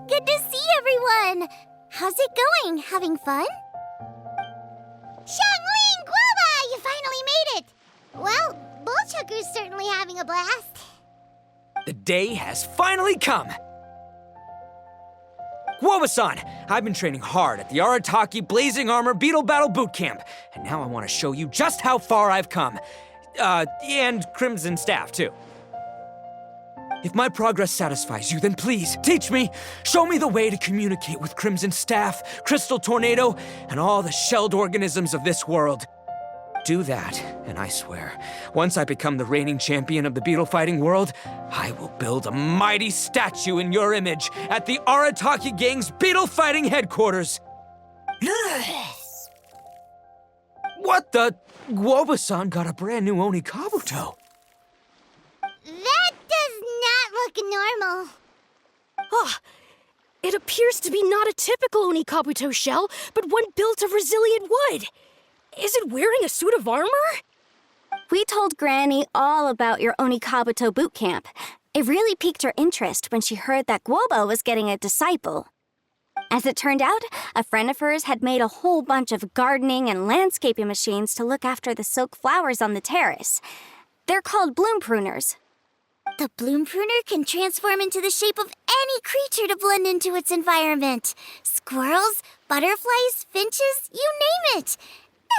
Good to see everyone! How's it going? Having fun? Xiangling Guoba! You finally made it! Well, Bullchucker's certainly having a blast. The day has finally come! Guoba-san, I've been training hard at the Arataki Blazing Armor Beetle Battle Boot Camp, and now I want to show you just how far I've come. And Crimson Staff, too. If my progress satisfies you, then please, teach me. Show me the way to communicate with Crimson Staff, Crystal Tornado, and all the shelled organisms of this world. Do that, and I swear, once I become the reigning champion of the beetle fighting world, I will build a mighty statue in your image at the Arataki Gang's beetle fighting headquarters. What the? Guoba-san got a brand new Oni Kabuto. That does not look normal. Ah, it appears to be not a typical Oni Kabuto shell, but one built of resilient wood. Is it wearing a suit of armor? We told Granny all about your Oni Kabuto boot camp. It really piqued her interest when she heard that Guoba was getting a disciple. As it turned out, a friend of hers had made a whole bunch of gardening and landscaping machines to look after the silk flowers on the terrace. They're called bloom pruners. The bloom pruner can transform into the shape of any creature to blend into its environment. Squirrels, butterflies, finches, you name it.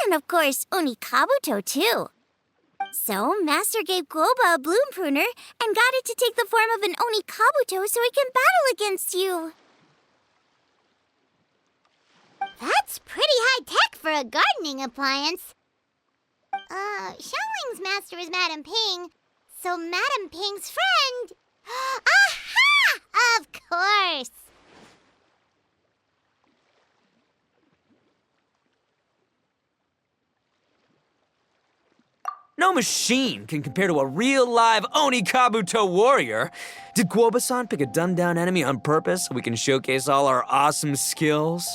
And of course, Oni Kabuto too. So, Master gave Guoba a bloom pruner and got it to take the form of an Oni Kabuto so it can battle against you. That's pretty high-tech for a gardening appliance. Xiangling's master is Madame Ping, so Madame Ping's friend... Aha! Of course! No machine can compare to a real live Oni Kabuto warrior. Did Guoba-san pick a dumbed-down enemy on purpose so we can showcase all our awesome skills?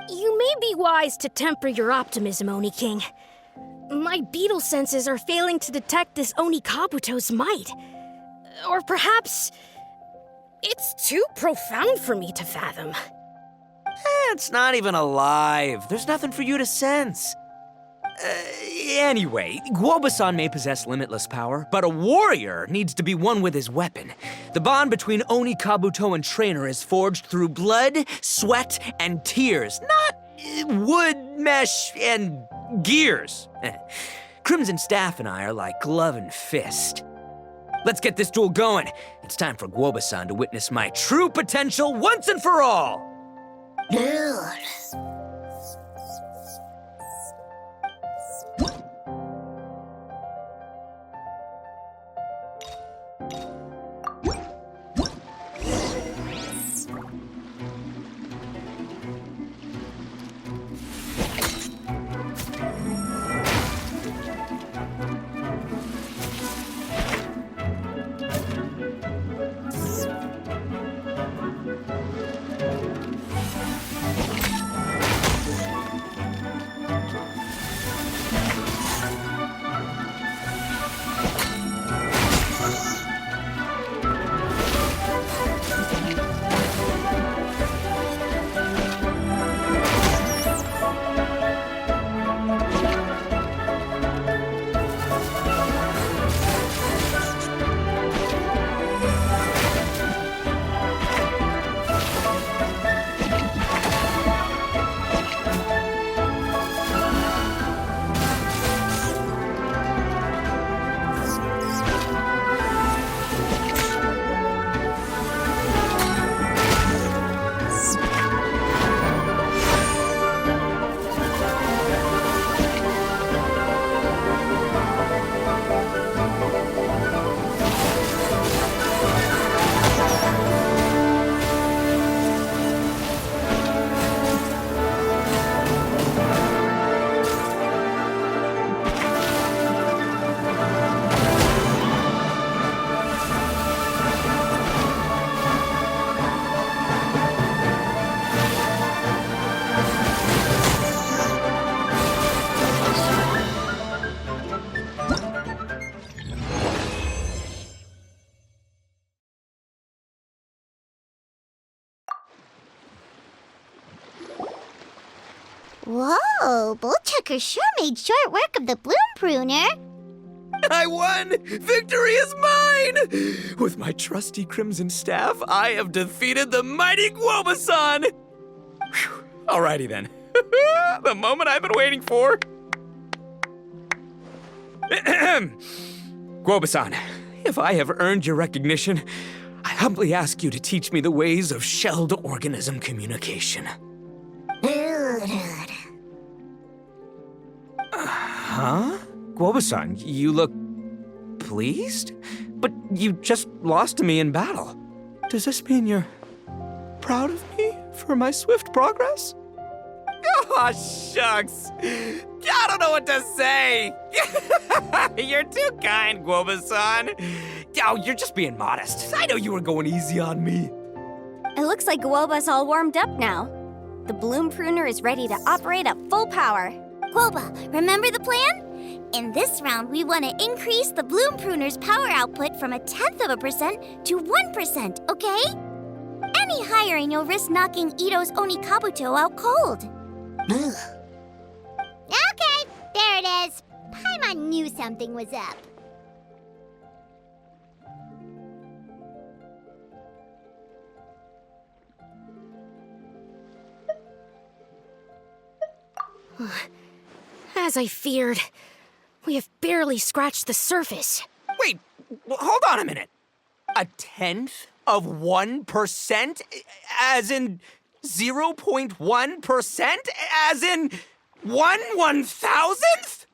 You may be wise to temper your optimism, Oni King. My beetle senses are failing to detect this Oni Kabuto's might. Or perhaps it's too profound for me to fathom. It's not even alive. There's nothing for you to sense. Anyway, Guoba-san may possess limitless power, but a warrior needs to be one with his weapon. The bond between Oni Kabuto and trainer is forged through blood, sweat, and tears, not wood, mesh, and gears. Crimson Staff and I are like glove and fist. Let's get this duel going. It's time for Guoba-san to witness my true potential once and for all. Whoa, Bullchucker sure made short work of the Bloom Pruner. I won! Victory is mine! With my trusty Crimson Staff, I have defeated the mighty Guobasan! Whew. Alrighty then. The moment I've been waiting for. Guobasan, if I have earned your recognition, I humbly ask you to teach me the ways of shelled organism communication. Huh? Guobasan, you look pleased? But you just lost to me in battle. Does this mean you're proud of me for my swift progress? Oh, shucks. I don't know what to say. You're too kind, Guobasan. Oh, you're just being modest. I know you were going easy on me. It looks like Guoba's all warmed up now. The Bloom Pruner is ready to operate at full power. Guoba, remember the plan? In this round, we want to increase the Bloom Pruner's power output from 0.1% to 1%, okay? Any higher and you'll risk knocking Ito's Oni Kabuto out cold. Okay, there it is. Paimon knew something was up. As I feared, we have barely scratched the surface. Wait, hold on a minute. 0.1%? As in 0.1%? As in 1/1000th?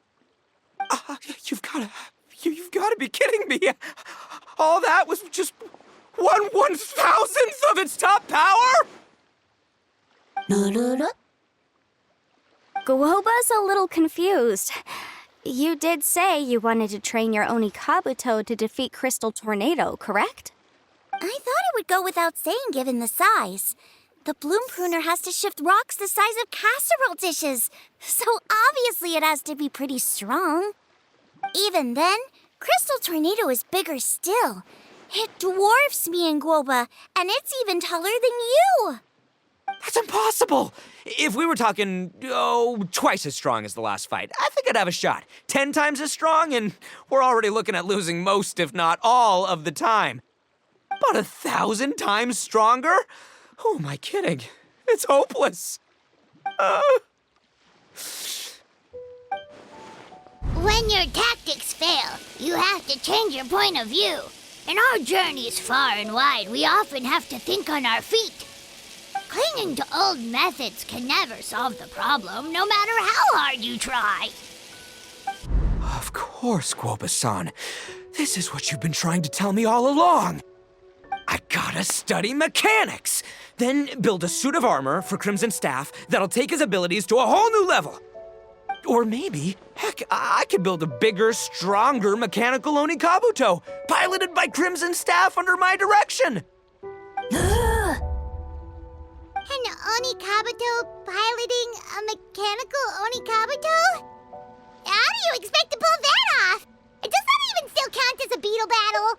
You've gotta be kidding me. All that was just 1/1000th of its top power? Guoba's a little confused. You did say you wanted to train your Oni Kabuto to defeat Crystal Tornado, correct? I thought it would go without saying given the size. The Bloom Pruner has to shift rocks the size of casserole dishes, so obviously it has to be pretty strong. Even then, Crystal Tornado is bigger still. It dwarfs me and Guoba, and it's even taller than you. That's impossible! If we were talking, twice as strong as the last fight, I think I'd have a shot. 10 times as strong, and we're already looking at losing most, if not all, of the time. But 1,000 times stronger? Who am I kidding? It's hopeless. When your tactics fail, you have to change your point of view. In our journeys far and wide, we often have to think on our feet. Clinging to old methods can never solve the problem, no matter how hard you try. Of course, Guoba-san. This is what you've been trying to tell me all along. I gotta study mechanics, then build a suit of armor for Crimson Staff that'll take his abilities to a whole new level. Or maybe, heck, I could build a bigger, stronger mechanical Oni Kabuto, piloted by Crimson Staff under my direction. An Oni Kabuto piloting a mechanical Oni Kabuto? How do you expect to pull that off? Does that even still count as a beetle battle?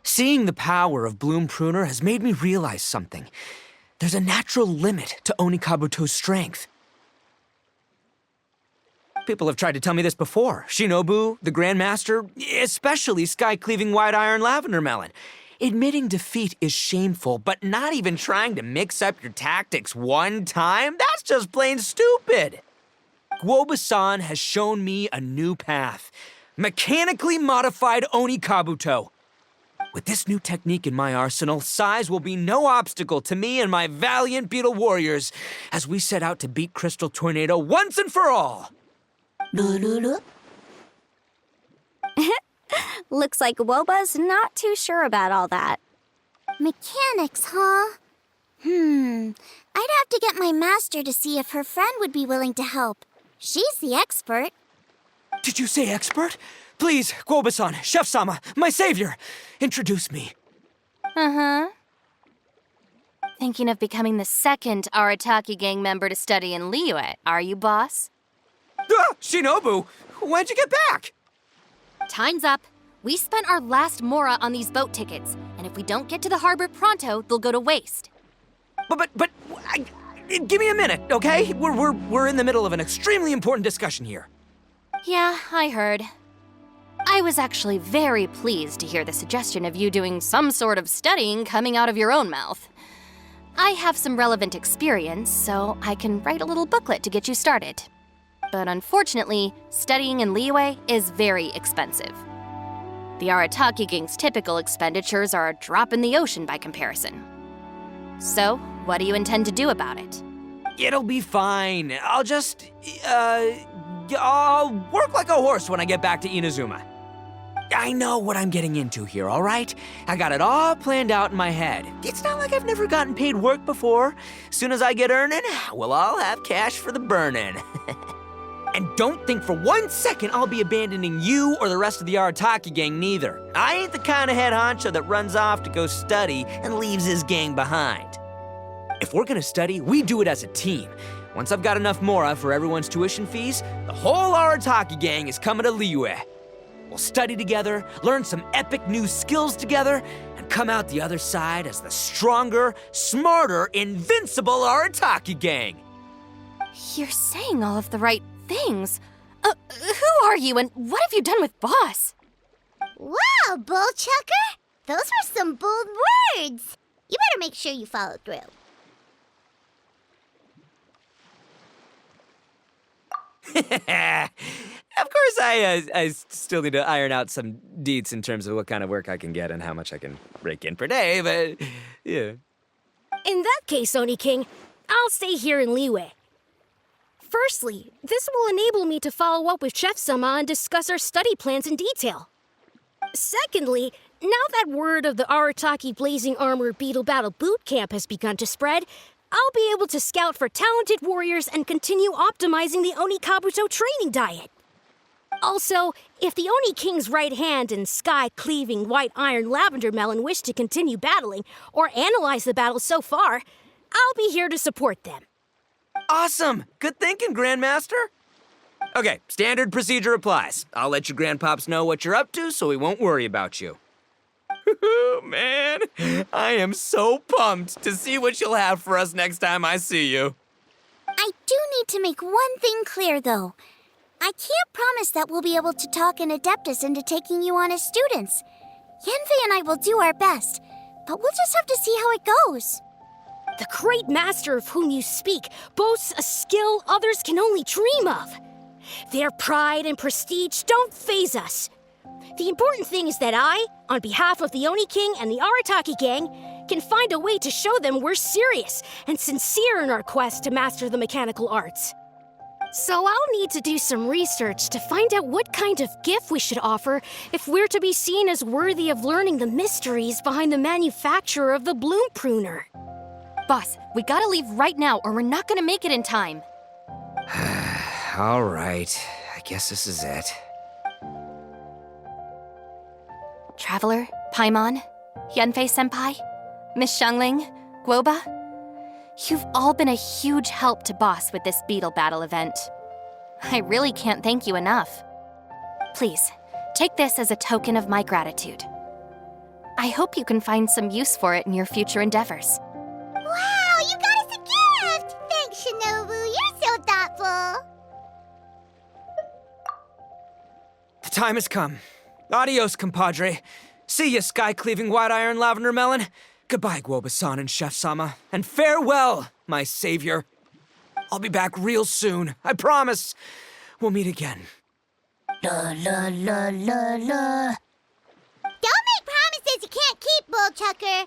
Seeing the power of Bloom Pruner has made me realize something. There's a natural limit to Oni Kabuto's strength. People have tried to tell me this before. Shinobu, the Grandmaster, especially Sky-Cleaving White Iron Lavender Melon. Admitting defeat is shameful, but not even trying to mix up your tactics one time? That's just plain stupid. Guoba-san has shown me a new path. Mechanically modified Oni Kabuto. With this new technique in my arsenal, size will be no obstacle to me and my valiant beetle warriors as we set out to beat Crystal Tornado once and for all. Looks like Guoba's not too sure about all that. Mechanics, huh? I'd have to get my master to see if her friend would be willing to help. She's the expert. Did you say expert? Please, Guoba-san, Chef-sama, my savior, introduce me. Uh-huh. Thinking of becoming the second Arataki gang member to study in Liyue, are you, boss? Shinobu, when'd you get back? Time's up. We spent our last mora on these boat tickets, and if we don't get to the harbor pronto, they'll go to waste. But Give me a minute, okay? We're in the middle of an extremely important discussion here. Yeah, I heard. I was actually very pleased to hear the suggestion of you doing some sort of studying coming out of your own mouth. I have some relevant experience, so I can write a little booklet to get you started. But unfortunately, studying in Liyue is very expensive. The Arataki Gang's typical expenditures are a drop in the ocean by comparison. So, what do you intend to do about it? It'll be fine. I'll work like a horse when I get back to Inazuma. I know what I'm getting into here, all right? I got it all planned out in my head. It's not like I've never gotten paid work before. Soon as I get earning, we'll all have cash for the burning. And don't think for 1 second I'll be abandoning you or the rest of the Arataki gang neither. I ain't the kind of head honcho that runs off to go study and leaves his gang behind. If we're gonna study, we do it as a team. Once I've got enough mora for everyone's tuition fees, the whole Arataki gang is coming to Liyue. We'll study together, learn some epic new skills together, and come out the other side as the stronger, smarter, invincible Arataki gang. You're saying all of the right things. Who are you and what have you done with Boss? Wow, Bullchucker! Those were some bold words! You better make sure you follow through. Of course, I still need to iron out some deets in terms of what kind of work I can get and how much I can rake in per day, but yeah. In that case, Oni King, I'll stay here in Liyue. Firstly, this will enable me to follow up with Chef Sama and discuss our study plans in detail. Secondly, now that word of the Arataki Blazing Armor Beetle Battle Boot Camp has begun to spread, I'll be able to scout for talented warriors and continue optimizing the Oni Kabuto training diet. Also, if the Oni King's right hand and sky-cleaving white iron lavender melon wish to continue battling or analyze the battle so far, I'll be here to support them. Awesome! Good thinking, Grandmaster. Okay, standard procedure applies. I'll let your grandpops know what you're up to so we won't worry about you. Man, I am so pumped to see what you'll have for us next time I see you. I do need to make one thing clear, though. I can't promise that we'll be able to talk an Adeptus into taking you on as students. Yanfei and I will do our best, but we'll just have to see how it goes. The great master of whom you speak boasts a skill others can only dream of. Their pride and prestige don't faze us. The important thing is that I, on behalf of the Oni King and the Arataki gang, can find a way to show them we're serious and sincere in our quest to master the mechanical arts. So I'll need to do some research to find out what kind of gift we should offer if we're to be seen as worthy of learning the mysteries behind the manufacture of the Bloom Pruner. Boss, we gotta leave right now or we're not gonna make it in time. All right, I guess this is it. Traveler, Paimon, Yanfei-senpai, Miss Xiangling, Guoba, you've all been a huge help to Boss with this Beetle Battle event. I really can't thank you enough. Please, take this as a token of my gratitude. I hope you can find some use for it in your future endeavors. Wow, you got us a gift! Thanks, Shinobu. You're so thoughtful. The time has come. Adios, compadre. See ya, sky-cleaving white iron lavender melon. Goodbye, Guoba-san and Chef Sama. And farewell, my savior. I'll be back real soon. I promise. We'll meet again. La la la la la. Don't make promises you can't keep, Bullchucker.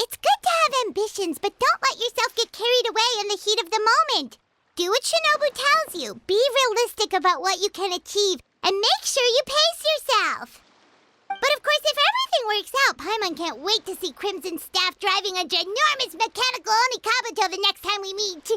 It's good to have ambitions, but don't let yourself get carried away in the heat of the moment. Do what Shinobu tells you. Be realistic about what you can achieve, and make sure you pace yourself. But of course, if everything works out, Paimon can't wait to see Crimson Staff driving a ginormous mechanical Oni Kabuto the next time we meet.